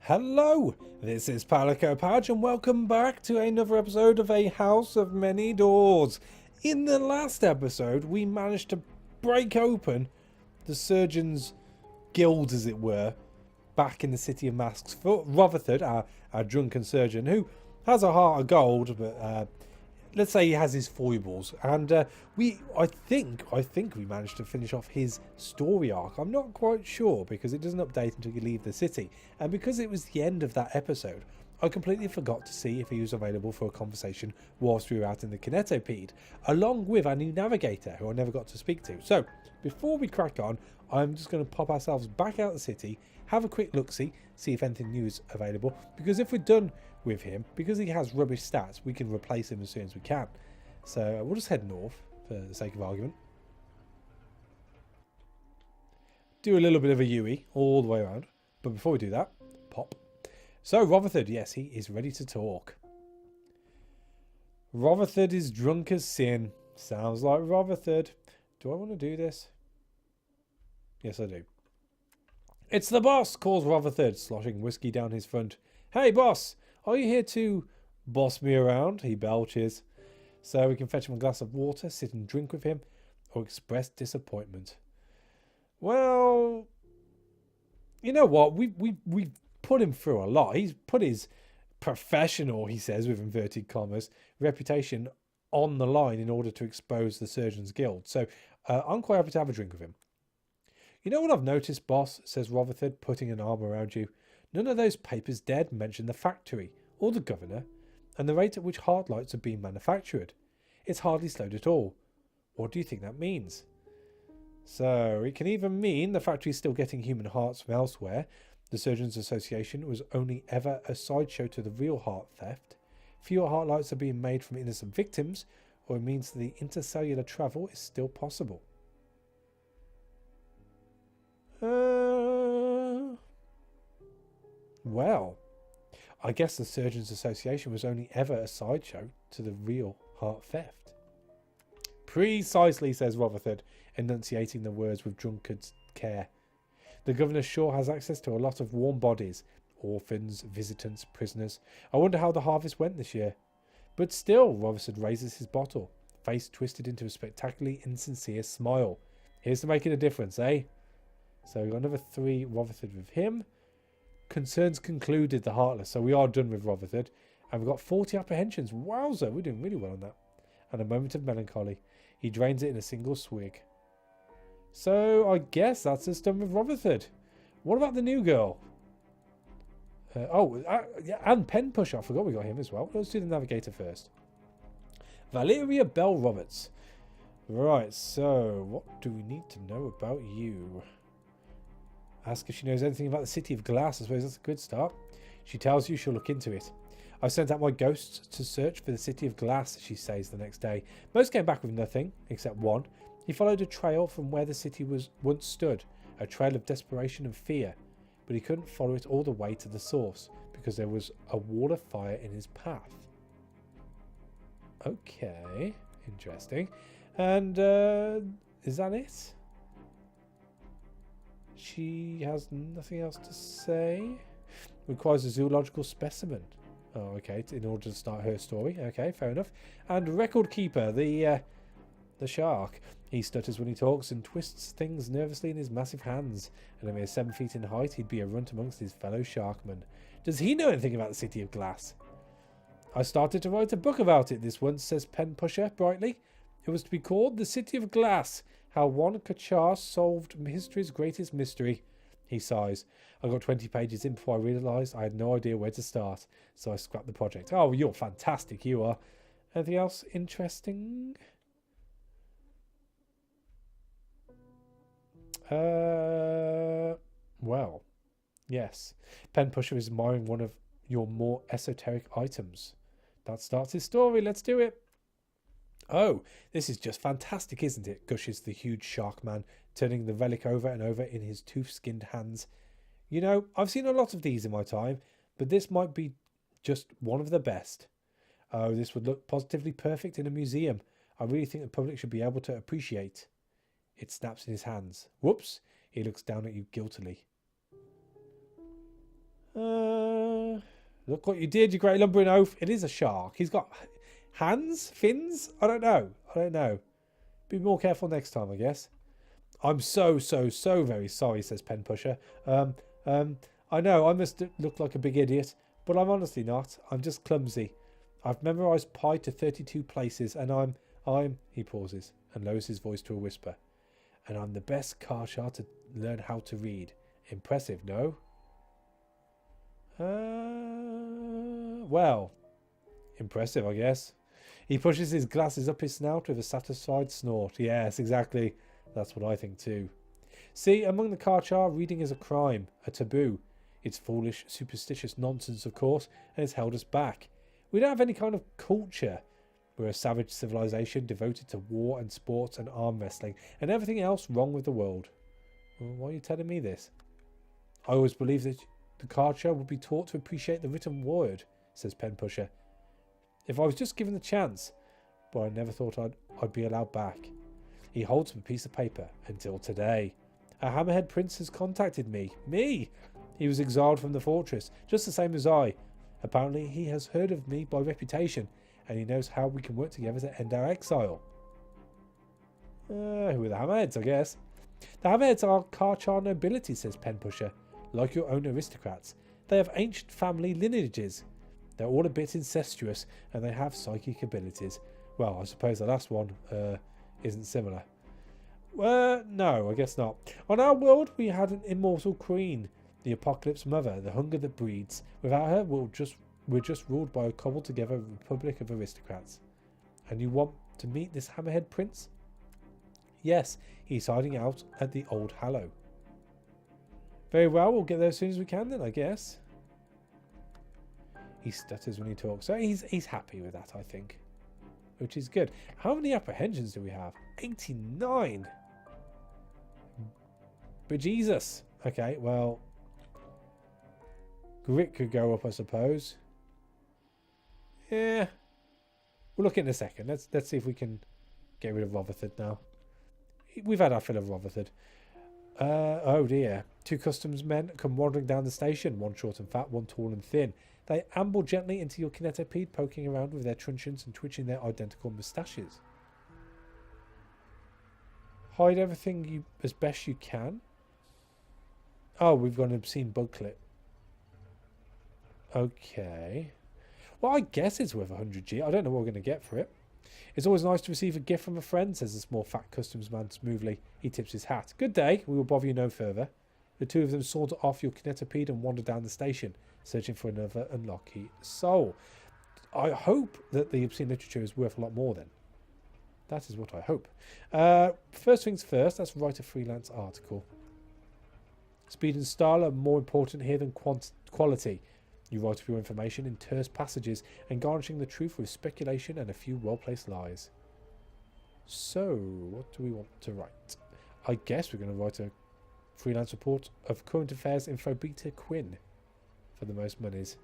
Hello, this is Palico and welcome back to another episode of A House of Many Doors. In the last episode, we managed to break open the Surgeon's Guild, as it were, back in the City of Masks for Rotherford, our drunken surgeon, who has a heart of gold, but let's say he has his foibles. And I think we managed to finish off his story arc. I'm not quite sure because it doesn't update until you leave the city. And because it was the end of that episode, I completely forgot to see if he was available for a conversation whilst we were out in the Kinetopede, along with our new navigator, who I never got to speak to. So, before we crack on, I'm just going to pop ourselves back out the city, have a quick look-see, see if anything new is available, because if we're done with him, because he has rubbish stats, we can replace him as soon as we can. So we'll just head north for the sake of argument. Do a little bit of a UE all the way around, but before we do that, pop. So Rotherford, yes, he is ready to talk. Rotherford is drunk as sin. Sounds like Rotherford. Do I want to do this? Yes, I do. It's the boss, calls Rotherford, sloshing whiskey down his front. Hey, boss, are you here to boss me around? He belches. So we can fetch him a glass of water, sit and drink with him, or express disappointment. Well, you know what? We've put him through a lot. He's put his professional, he says with inverted commas, reputation on the line in order to expose the Surgeon's Guild. So I'm quite happy to have a drink with him. You know what I've noticed, boss, says Rotherford, putting an arm around you. None of those papers dared mention the factory, or the governor, and the rate at which heart lights are being manufactured. It's hardly slowed at all. What do you think that means? So, it can either mean the factory is still getting human hearts from elsewhere, the Surgeons Association was only ever a sideshow to the real heart theft, fewer heart lights are being made from innocent victims, or it means the intercellular travel is still possible. Well, I guess the Surgeons Association was only ever a sideshow to the real heart theft. Precisely, says Rotherford, enunciating the words with drunkard's care. The governor sure has access to a lot of warm bodies. Orphans, visitants, prisoners. I wonder how the harvest went this year. But still, Rotherford raises his bottle, face twisted into a spectacularly insincere smile. Here's to making a difference, eh? So we've got another 3 Rotherford with him. Concerns concluded, the Heartless. So we are done with Rotherford. And we've got 40 apprehensions. Wowzer, we're doing really well on that. And a moment of melancholy. He drains it in a single swig. So I guess that's us done with Rotherford. What about the new girl? Yeah, and Pen Pusher. I forgot we got him as well. Let's do the navigator first. Valeria Bell Roberts. Right, so what do we need to know about you? Ask if she knows anything about the City of Glass. I suppose that's a good start. She tells you she'll look into it. I've sent out my ghosts to search for the City of Glass, she says the next day. Most came back with nothing, except one. He followed a trail from where the city was once stood, a trail of desperation and fear. But he couldn't follow it all the way to the source, because there was a wall of fire in his path. Okay, interesting. And, is that it? She has nothing else to say. Requires a zoological specimen. Oh, okay, in order to start her story. Okay, fair enough. And record keeper, the shark. He stutters when he talks and twists things nervously in his massive hands. At a mere 7 feet in height, he'd be a runt amongst his fellow sharkmen. Does he know anything about the City of Glass? I started to write a book about it this once, says Pen Pusher brightly. It was to be called The City of Glass. How one Kachar solved history's greatest mystery. He sighs. I got 20 pages in before I realised I had no idea where to start, so I scrapped the project. Oh, you're fantastic, you are. Anything else interesting? Well, yes. Pen Pusher is admiring one of your more esoteric items. That starts his story. Let's do it. Oh, this is just fantastic, isn't it? Gushes the huge shark man, turning the relic over and over in his tooth-skinned hands. You know, I've seen a lot of these in my time, but this might be just one of the best. Oh, this would look positively perfect in a museum. I really think the public should be able to appreciate. It snaps in his hands. Whoops! He looks down at you guiltily. Look what you did, you great lumbering oaf. It is a shark. He's got hands? Fins? I don't know. I don't know. Be more careful next time, I guess. I'm so very sorry, says Pen Pusher. I know I must look like a big idiot, but I'm honestly not. I'm just clumsy. I've memorised pi to 32 places, and I'm... He pauses and lowers his voice to a whisper. And I'm the best Karshar to learn how to read. Impressive, no? Well, impressive, I guess. He pushes his glasses up his snout with a satisfied snort. Yes, exactly. That's what I think too. See, among the Karchar, reading is a crime, a taboo. It's foolish, superstitious nonsense, of course, and it's held us back. We don't have any kind of culture. We're a savage civilization devoted to war and sports and arm wrestling and everything else wrong with the world. Well, why are you telling me this? I always believed that the Karchar would be taught to appreciate the written word, says Pen Pusher. If I was just given the chance, but I never thought I'd be allowed back. He holds up a piece of paper until today. A Hammerhead Prince has contacted me. Me! He was exiled from the fortress, just the same as I. Apparently he has heard of me by reputation, and he knows how we can work together to end our exile. Who are the Hammerheads, I guess? The Hammerheads are Karchar nobility, says Pen Pusher. Like your own aristocrats. They have ancient family lineages. They're all a bit incestuous, and they have psychic abilities. Well, I suppose the last one isn't similar. No, I guess not. On our world, we had an immortal queen, the Apocalypse Mother, the hunger that breeds. Without her, we're just ruled by a cobbled-together republic of aristocrats. And you want to meet this Hammerhead Prince? Yes, he's hiding out at the Old Hallow. Very well, we'll get there as soon as we can then, I guess. He stutters when he talks, so he's happy with that, I think. Which is good. How many apprehensions do we have? 89! Bejesus! Okay, well... Grit could go up, I suppose. Yeah. We'll look in a second. Let's see if we can get rid of Rotherford now. We've had our fill of Rotherford. Oh dear. 2 customs men come wandering down the station. One short and fat, one tall and thin. They amble gently into your Kinetopede, poking around with their truncheons and twitching their identical moustaches. Hide everything as best you can. Oh, we've got an obscene bug clip. Okay. Well, I guess it's worth 100G. I don't know what we're going to get for it. It's always nice to receive a gift from a friend, says the small fat customs man smoothly. He tips his hat. Good day. We will bother you no further. The two of them saunter off your Kinetopede and wander down the station, searching for another unlucky soul. I hope that the obscene literature is worth a lot more then. That is what I hope. First things first, let's write a freelance article. Speed and style are more important here than quality. You write up your information in terse passages and garnishing the truth with speculation and a few well-placed lies. So, what do we want to write? I guess we're going to write a freelance report of current affairs info beta Quinn for the most monies.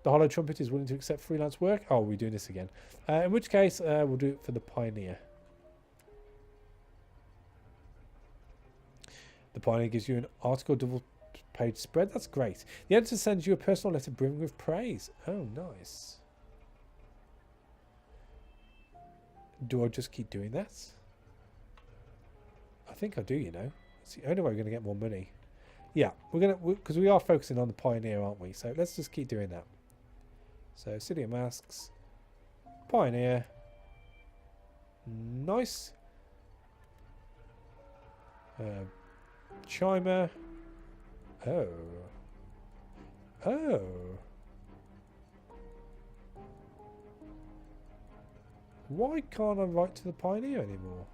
The Hollow Trumpet is willing to accept freelance work. Oh, we're doing this again. In which case, we'll do it for the Pioneer. The Pioneer gives you an article double-page spread. That's great. The editor sends you a personal letter brimming with praise. Oh, nice. Do I just keep doing that? I think I do, you know. It's the only way we're going to get more money. Yeah, we're going to, because we are focusing on the Pioneer, aren't we? So let's just keep doing that. So, City of Masks, Pioneer, nice. Chimer. Oh. Why can't I write to the Pioneer anymore?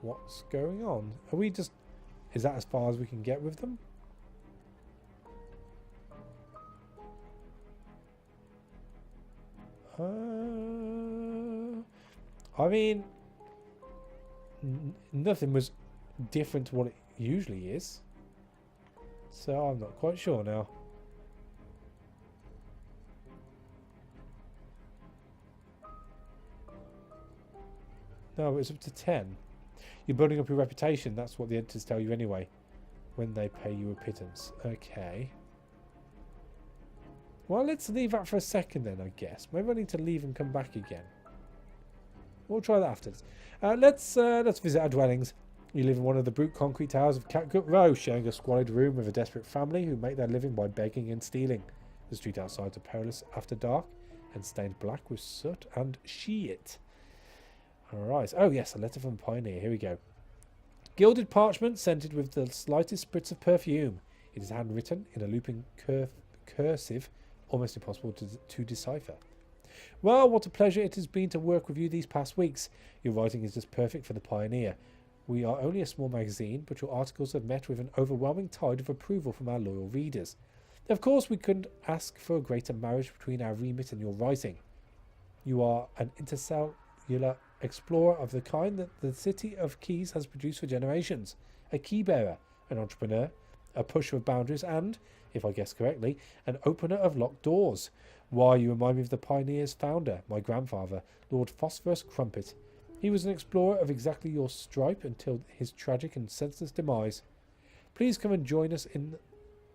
What's going on? Are we just... Is that as far as we can get with them? I mean... Nothing was different to what it usually is. So I'm not quite sure now. No, it's up to 10. You're building up your reputation. That's what the editors tell you anyway. when they pay you a pittance. Okay. Well, let's leave that for a second then, I guess. Maybe I need to leave and come back again. We'll try that after this. Let's visit our dwellings. You live in one of the brute concrete towers of Catgut Row, sharing a squalid room with a desperate family who make their living by begging and stealing. The street outside is perilous after dark and stained black with soot and sheet. Alright. Oh yes, a letter from Pioneer. Here we go. Gilded parchment scented with the slightest spritz of perfume. It is handwritten in a looping cursive, almost impossible to decipher. Well, what a pleasure it has been to work with you these past weeks. Your writing is just perfect for the Pioneer. We are only a small magazine, but your articles have met with an overwhelming tide of approval from our loyal readers. Of course, we couldn't ask for a greater marriage between our remit and your writing. You are an interstellar explorer of the kind that the City of Keys has produced for generations. A key bearer, an entrepreneur, a pusher of boundaries, and, if I guess correctly, an opener of locked doors. Why, you remind me of the Pioneer's founder, my grandfather, Lord Phosphorus Crumpet. He was an explorer of exactly your stripe until his tragic and senseless demise. Please come and join us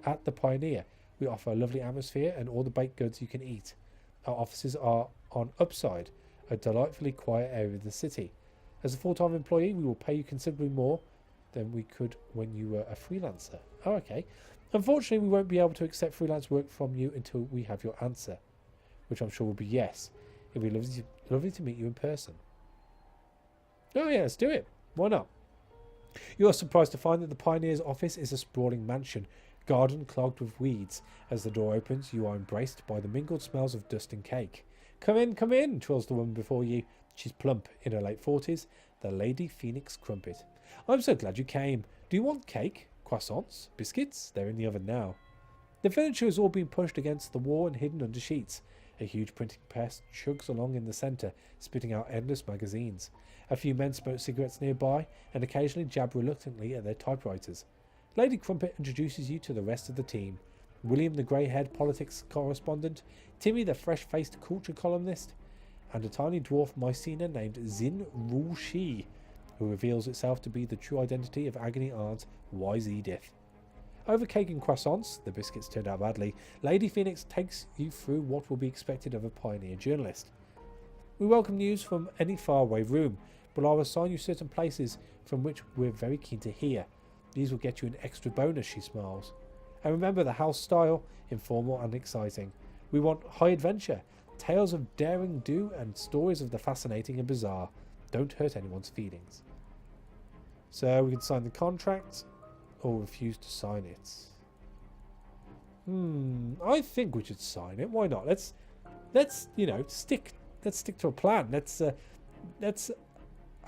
at the Pioneer. We offer a lovely atmosphere and all the baked goods you can eat. Our offices are on Upside, a delightfully quiet area of the city. As a full-time employee, we will pay you considerably more than we could when you were a freelancer. Oh, okay. Unfortunately, we won't be able to accept freelance work from you until we have your answer, which I'm sure will be yes. It will be lovely to meet you in person. Oh yeah, let's do it. Why not? You are surprised to find that the Pioneer's office is a sprawling mansion, garden clogged with weeds. As the door opens, you are embraced by the mingled smells of dust and cake. Come in, trills the woman before you. She's plump, in her late 40s, the Lady Phoenix Crumpet. I'm so glad you came. Do you want cake? Croissants? Biscuits? They're in the oven now. The furniture has all been pushed against the wall and hidden under sheets. A huge printing press chugs along in the centre, spitting out endless magazines. A few men smoke cigarettes nearby and occasionally jab reluctantly at their typewriters. Lady Crumpet introduces you to the rest of the team. William the grey-haired politics correspondent, Timmy the fresh-faced culture columnist, and a tiny dwarf Mycena named Zin Rul-Shi, who reveals itself to be the true identity of Agony Aunt Wise Edith. Over cake and croissants, the biscuits turned out badly, Lady Phoenix takes you through what will be expected of a Pioneer journalist. We welcome news from any faraway room, but I'll assign you certain places from which we're very keen to hear. These will get you an extra bonus, she smiles. And remember the house style, informal and exciting. We want high adventure, tales of daring do and stories of the fascinating and bizarre. Don't hurt anyone's feelings. So we can sign the contract or refuse to sign it. I think we should sign it. Why not? Let's stick to a plan. Let's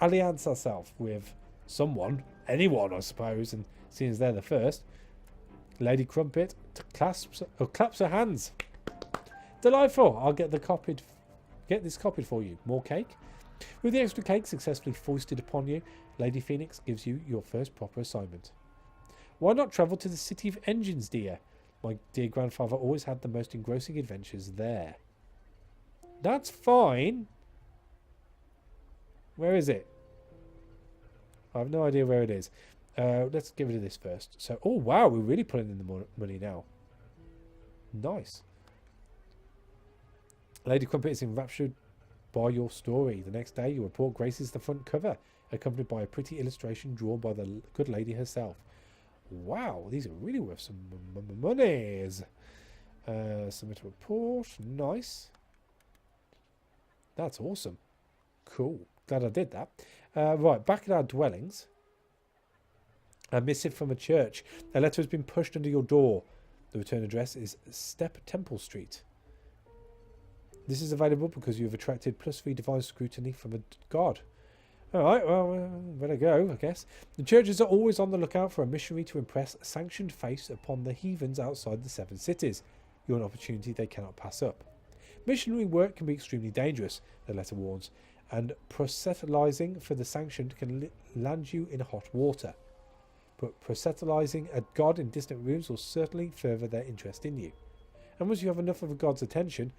alliance ourselves with someone, anyone, I suppose, and seeing as they're the first. Lady Crumpet claps her hands. Delightful. I'll get this copied for you. More cake? With the extra cake successfully foisted upon you, Lady Phoenix gives you your first proper assignment. Why not travel to the City of Engines, dear? My dear grandfather always had the most engrossing adventures there. That's fine. Where is it? I have no idea where it is. Let's give it this first. So, oh wow, we're really putting in the money now. Nice. Lady Crumpet is enraptured by your story. The next day, your report graces the front cover, accompanied by a pretty illustration drawn by the good lady herself. Wow, these are really worth some monies. Submit a report. Nice. That's awesome. Cool. Glad I did that. Right, back at our dwellings. A missive from a church. A letter has been pushed under your door. The return address is Step Temple Street. This is available because you have attracted +3 divine scrutiny from a god. Alright, well, better go, I guess. The churches are always on the lookout for a missionary to impress a sanctioned face upon the heathens outside the 7 cities. You're an opportunity they cannot pass up. Missionary work can be extremely dangerous, the letter warns, and proselytizing for the sanctioned can land you in hot water. But proselytizing a god in distant rooms will certainly further their interest in you. And once you have enough of a god's attention,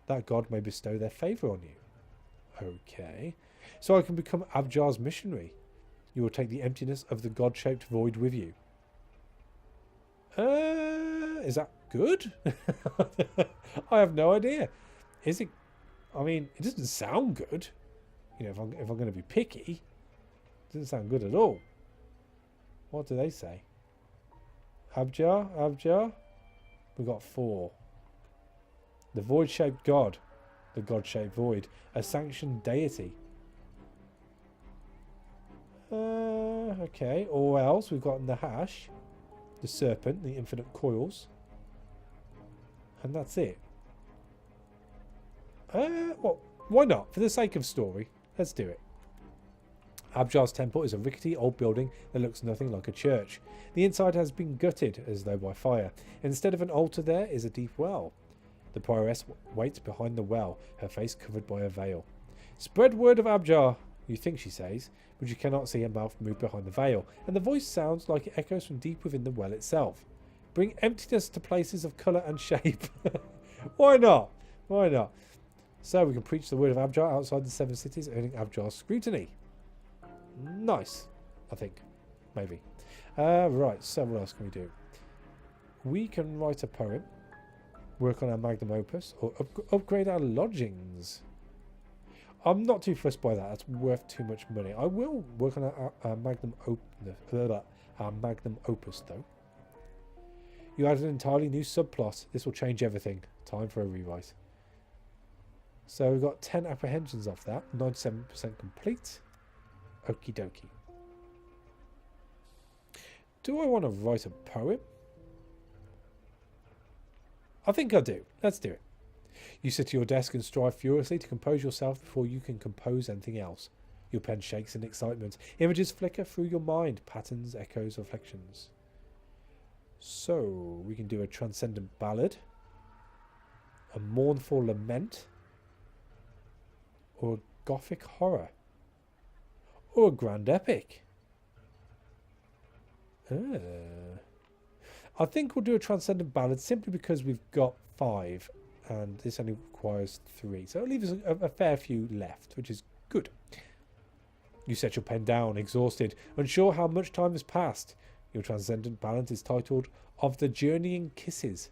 that god may bestow their favour on you. Okay. So I can become Abjar's missionary. You will take the emptiness of the god-shaped void with you. Is that good? I have no idea. Is it? I mean, it doesn't sound good. You know, if I'm going to be picky, it doesn't sound good at all. What do they say? Abjar. We got 4. The void-shaped god, the god-shaped void, a sanctioned deity. Okay. Or else we've got the hash, the serpent, the infinite coils, and that's it. Well, why not? For the sake of story, let's do it. Abjar's temple is a rickety old building that looks nothing like a church. The inside has been gutted as though by fire. Instead of an altar there is a deep well. The prioress waits behind the well, her face covered by a veil. Spread word of Abjar, you think she says, but you cannot see her mouth move behind the veil, and the voice sounds like it echoes from deep within the well itself. Bring emptiness to places of colour and shape. Why not? Why not? So we can preach the word of Abjar outside the 7 cities, earning Abjar's scrutiny. Nice, I think. Maybe. Right, so what else can we do? We can write a poem, work on our magnum opus, or upgrade our lodgings. I'm not too fussed by that. That's worth too much money. I will work on our magnum opus, though. You added an entirely new subplot. This will change everything. Time for a rewrite. So we've got 10 apprehensions off that. 97% complete. Okie dokie. Do I want to write a poem? I think I do. Let's do it. You sit at your desk and strive furiously to compose yourself before you can compose anything else. Your pen shakes in excitement. Images flicker through your mind. Patterns, echoes, reflections. So, we can do a transcendent ballad, a mournful lament, or a gothic horror, or a grand epic. I think we'll do a transcendent ballad simply because we've got 5 and this only requires 3. So it'll leave us a fair few left, which is good. You set your pen down, exhausted, unsure how much time has passed. Your transcendent ballad is titled Of the Journeying Kisses.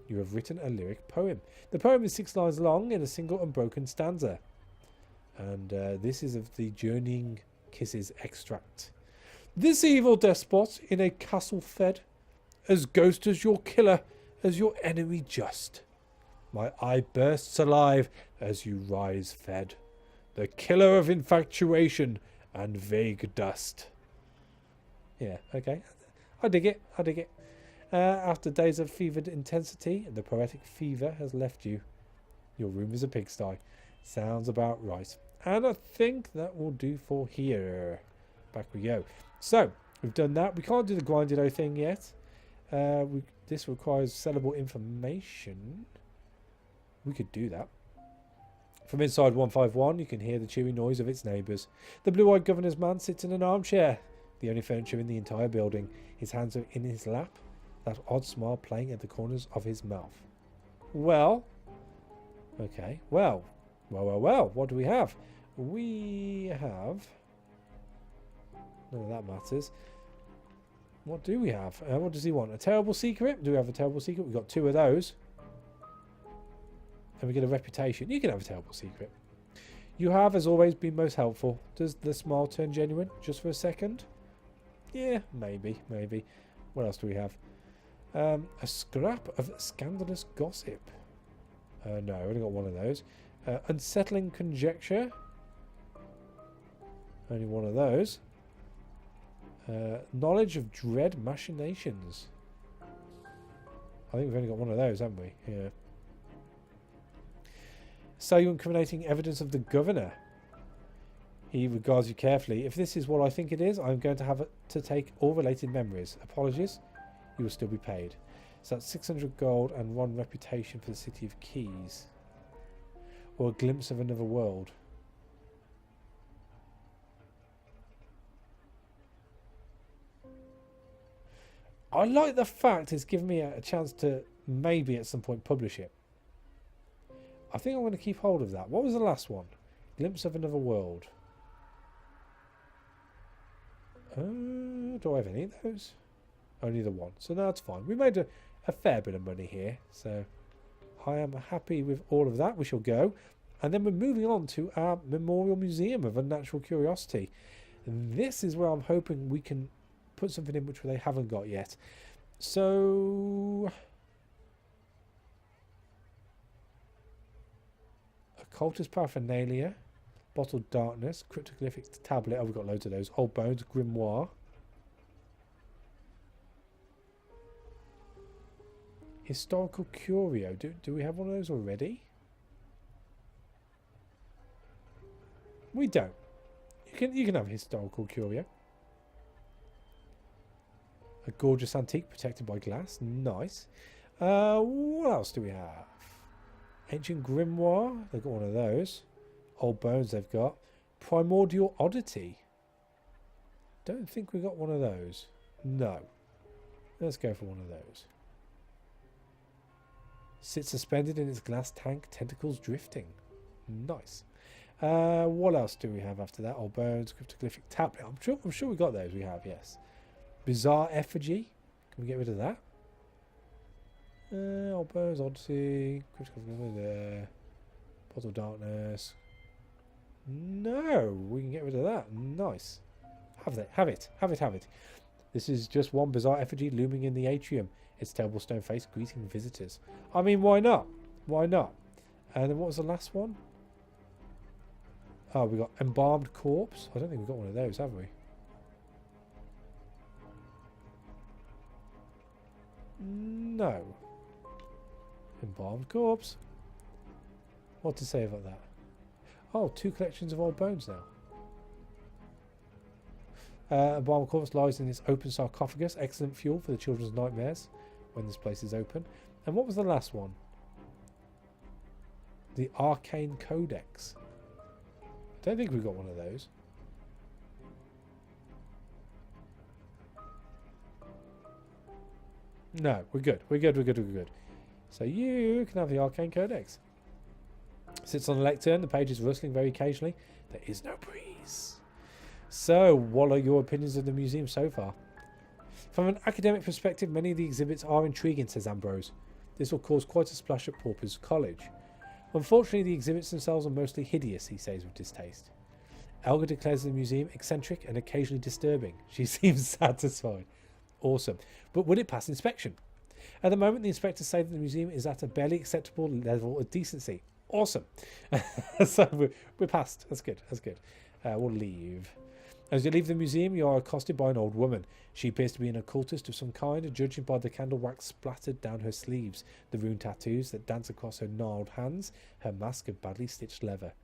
You have written a lyric poem. The poem is 6 lines long in a single unbroken stanza. And this is of the Journeying Kisses extract. This evil despot in a castle fed, as ghost as your killer, as your enemy just. My eye bursts alive as you rise fed, the killer of infatuation and vague dust. Yeah, okay. I dig it. I dig it. After days of fevered intensity, the poetic fever has left you. Your room is a pigsty. Sounds about right. And I think that will do for here. Back we go. So, we've done that. We can't do the grinded thing yet. This requires sellable information. We could do that. From inside 151, you can hear the cheery noise of its neighbours. The blue-eyed governor's man sits in an armchair, the only furniture in the entire building. His hands are in his lap, that odd smile playing at the corners of his mouth. Well, okay, well, what do we have? We have... None of that matters. What do we have? What does he want? A terrible secret? Do we have a terrible secret? We've got 2 of those. And we get a reputation. You can have a terrible secret. You have, as always, been most helpful. Does the smile turn genuine just for a second? Yeah, maybe. What else do we have? A scrap of scandalous gossip. No, I only got 1 of those. Unsettling conjecture. Only 1 of those. Knowledge of dread machinations. I think we've only got 1 of those, haven't we? Yeah. So you're incriminating evidence of the governor. He regards you carefully. If this is what I think it is, I'm going to have to take all related memories. Apologies. You will still be paid. So that's 600 gold and 1 reputation for the City of Keys. Or a glimpse of another world. I like the fact it's given me a chance to maybe at some point publish it. I think I'm going to keep hold of that. What was the last one? Glimpse of another world. Do I have any of those? Only the one. So that's fine. We made a fair bit of money here. So I am happy with all of that. We shall go. And then we're moving on to our Memorial Museum of Unnatural Curiosity. And this is where I'm hoping we can put something in which they haven't got yet. So occultist paraphernalia, bottled darkness, cryptoglyphic tablet. Oh, we've got loads of those. Old bones, grimoire. Historical curio. Do we have one of those already? We don't. You can have a historical curio. A gorgeous antique protected by glass. Nice. What else do we have? Ancient grimoire. They've got one of those. Old bones they've got. Primordial oddity. Don't think we got one of those. No. Let's go for one of those. Sits suspended in its glass tank, tentacles drifting. Nice. What else do we have after that? Old bones, cryptoglyphic tablet. I'm sure we got those. We have, yes. Bizarre effigy. Can we get rid of that? Old bones, odyssey, cryptoglyphic there. Bottle of darkness. No, we can get rid of that. Nice. Have it. This is just one bizarre effigy looming in the atrium. Its terrible stone face greeting visitors. I mean, why not? Why not? And then what was the last one? Oh, we got embalmed corpse. I don't think we've got one of those, have we? No. Embalmed corpse. What to say about that? Oh, 2 collections of old bones now. Embalmed corpse lies in this open sarcophagus. Excellent fuel for the children's nightmares when this place is open. And what was the last one? The Arcane Codex. Don't think we've got one of those. No, we're good. We're good. So you can have the Arcane Codex. Sits on a lectern. The page is rustling very occasionally. There is no breeze. So, what are your opinions of the museum so far? From an academic perspective, many of the exhibits are intriguing, says Ambrose. This will cause quite a splash at Pauper's College. Unfortunately, the exhibits themselves are mostly hideous, he says with distaste. Elga declares the museum eccentric and occasionally disturbing. She seems satisfied. Awesome. But will it pass inspection? At the moment, the inspectors say that the museum is at a barely acceptable level of decency. Awesome. So we're passed. That's good. We'll leave. As you leave the museum, you are accosted by an old woman. She appears to be an occultist of some kind, judging by the candle wax splattered down her sleeves, the rune tattoos that dance across her gnarled hands, her mask of badly stitched leather.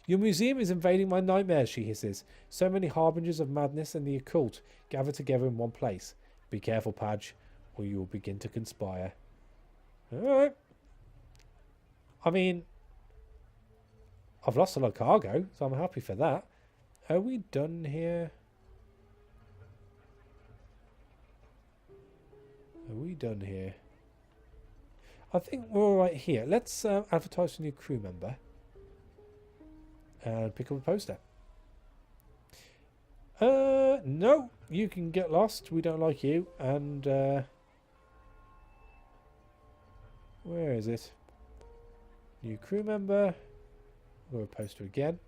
Your museum is invading my nightmares, she hisses. So many harbingers of madness and the occult gather together in one place. Be careful, Padge, or you will begin to conspire. Alright. I mean, I've lost a lot of cargo, so I'm happy for that. Are we done here? I think we're all right here. Let's advertise for a new crew member. And pick up a poster. No, you can get lost. We don't like you. And where is it? New crew member. We'll go a poster again.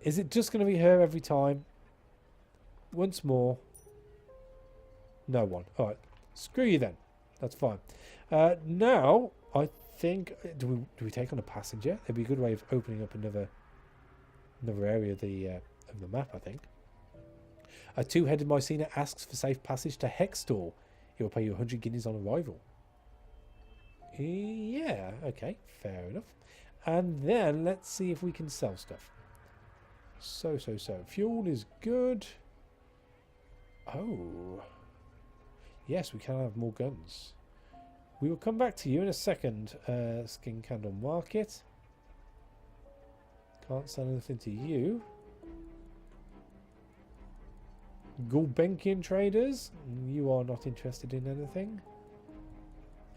Is it just going to be her every time? Once more. No one. Alright. Screw you then. That's fine. Now, I think... Do we take on a passenger? It'd be a good way of opening up another area of the map, I think. A 2-headed Mycena asks for safe passage to Hextall. He will pay you 100 guineas on arrival. Yeah, okay. Fair enough. And then, let's see if we can sell stuff. So. Fuel is good. Oh. Yes, we can have more guns. We will come back to you in a second. Skin candle market. Can't sell anything to you. Gulbenkian traders. You are not interested in anything.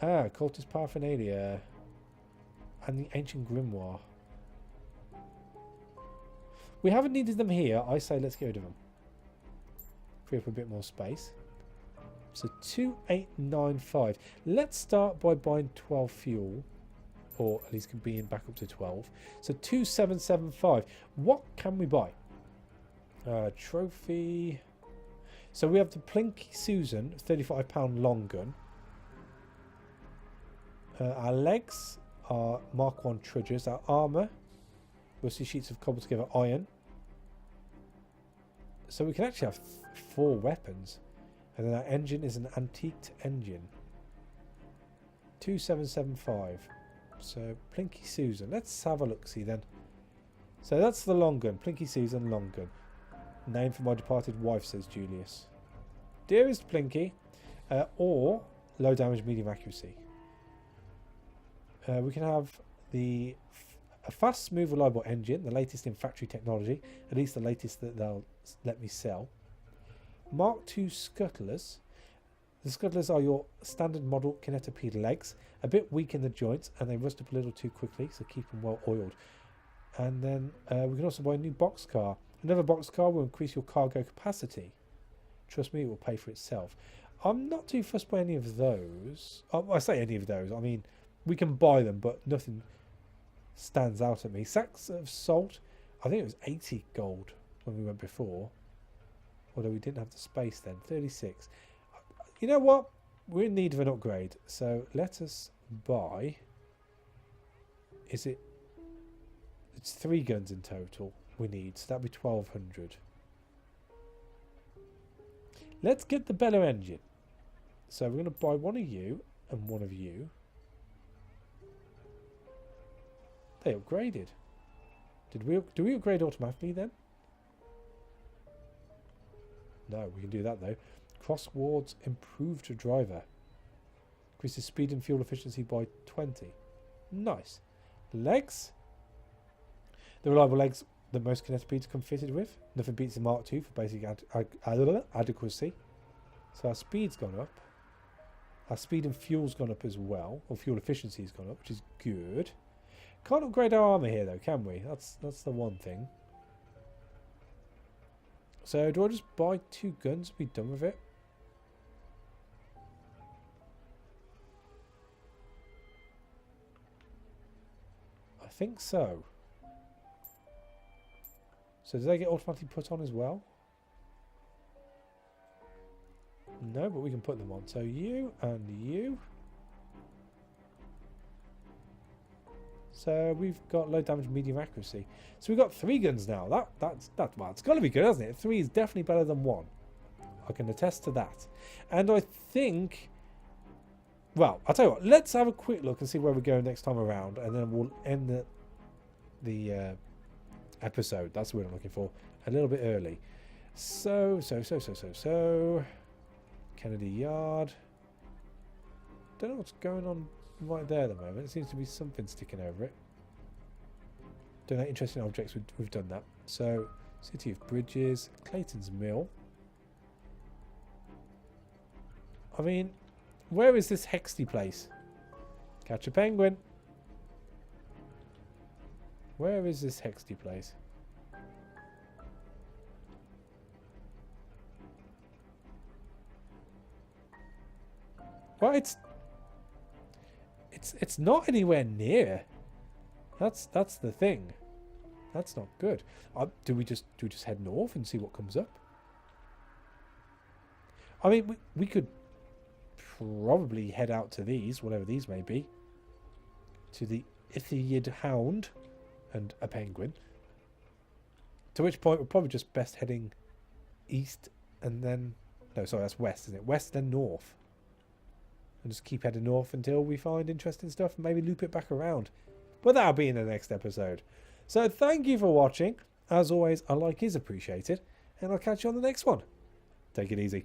Cultist paraphernalia. And the ancient grimoire. We haven't needed them here. I say let's get rid of them. Free up a bit more space. So 2895. Let's start by buying 12 fuel. Or at least could be in back up to 12. So 2775. What can we buy? Trophy. So we have the Plinky Susan, £35 long gun. Our legs are Mark 1 trudgers. Our armour, rusty sheets of cobbled together iron. So we can actually have 4 weapons. And then our engine is an antiqued engine. 2775. So Plinky Susan. Let's have a look-see then. So that's the long gun. Plinky Susan long gun. Name for my departed wife, says Julius. Dearest Plinky. Or low damage, medium accuracy. We can have a fast, smooth, reliable engine. The latest in factory technology. At least the latest that they'll let me sell. Mark II scuttlers. The scuttlers are your standard model Kinetopede legs. A bit weak in the joints and they rust up a little too quickly, so keep them well oiled. And then we can also buy a new boxcar. Another boxcar will increase your cargo capacity. Trust me, it will pay for itself. I'm not too fussed by any of those. I say any of those. I mean, we can buy them, but nothing stands out at me. Sacks of salt. I think it was 80 gold when we went before. Although we didn't have the space then. 36. You know what? We're in need of an upgrade. So let us buy. Is it? It's 3 guns in total we need. So that'd be 1200. Let's get the Bella engine. So we're going to buy one of you and one of you. They upgraded. Do we upgrade automatically then? No, we can do that though. Crosswards improved driver. Increases speed and fuel efficiency by 20. Nice. Legs. The reliable legs that most Kinetopedes come fitted with. Nothing beats the Mark II for basic adequacy. So our speed's gone up. Our speed and fuel's gone up as well. Or fuel efficiency's gone up, which is good. Can't upgrade our armour here though, can we? That's the one thing. So do I just buy 2 guns and be done with it? I think so. So do they get automatically put on as well? No, but we can put them on. So you and you. So we've got low damage, medium accuracy. So we've got 3 guns now. That's well, it's got to be good, hasn't it? 3 is definitely better than 1. I can attest to that. And I think, well, I'll tell you what. Let's have a quick look and see where we go next time around, and then we'll end the episode. That's what I'm looking for. A little bit early. So Kennedy Yard. Don't know what's going on right there at the moment. It seems to be something sticking over it. Donate interesting objects. We've done that. So City of Bridges, Clayton's Mill. I mean, where is this Hexty place? Catch a penguin. Where is this Hexty place? Well, it's not anywhere near. That's the thing. That's not good. Do we just head north and see what comes up? I mean, we could probably head out to these, whatever these may be, to the Ithiid Hound and a penguin. To which point we're probably just best heading east and then, no, sorry, that's west, isn't it? West then north. And just keep heading north until we find interesting stuff and maybe loop it back around. But that'll be in the next episode. So thank you for watching. As always, a like is appreciated. And I'll catch you on the next one. Take it easy.